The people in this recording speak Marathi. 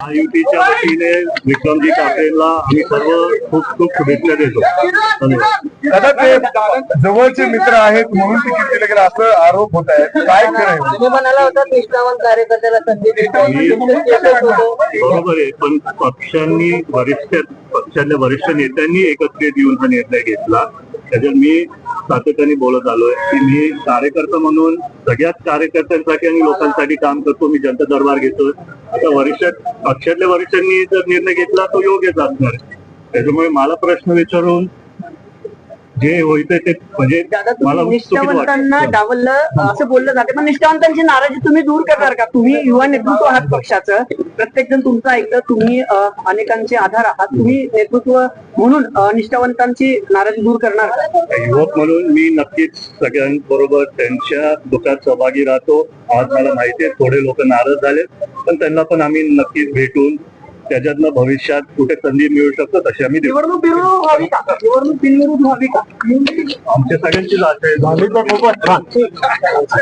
महायुतीच्या वतीने विक्रमजी कापरेला आम्ही सर्व खूप खूप शुभेच्छा देतो. दादा ते जवळचे मित्र आहेत म्हणून तिकीट दिलं गेलं असं आरोप होत आहे, काय खरं आहे? तुम्ही म्हणाला होता निष्ठावान कार्यकर्त्याला संधी बरोबर आहे, पण पक्षातल्या वरिष्ठ नेत्यांनी एकत्रित येऊन हा निर्णय घेतला. त्याच्यात मी सातत्याने बोलत आलोय की मी कार्यकर्ता म्हणून सगळ्याच कार्यकर्त्यांसाठी आणि लोकांसाठी काम करतो. मी जनता दरबार घेतोय. आता पक्षातल्या वरिष्ठांनी जर निर्णय घेतला तो योग्यच असणार. त्याच्यामुळे मला प्रश्न विचारून जे होईल ते म्हणजे मला निष्ठावंतांना डावललं असं बोललं जाते, पण निष्ठावंतांची नाराजी तुम्ही दूर करणार का? तुम्ही युवा नेतृत्व आहात पक्षाचं, प्रत्येक जण तुमचं ऐकतं, तुम्ही अनेकांचे आधार आहात, तुम्ही नेतृत्व म्हणून निष्ठावंतांची नाराजी दूर करणार का? युवक म्हणून मी नक्कीच सगळ्यांबरोबर त्यांच्या दुःखात सहभागी राहतो. आज मला माहिती आहे थोडे लोक नाराज झाले, पण त्यांना पण आम्ही नक्कीच भेटून त्याच्यातनं भविष्यात कुठे संधी मिळू शकतो तशी आम्ही निवडणूक बिनविरोध व्हावी का? निवडणूक बिनविरोध व्हावी का? आमच्या सगळ्यांचीच आशा आहे.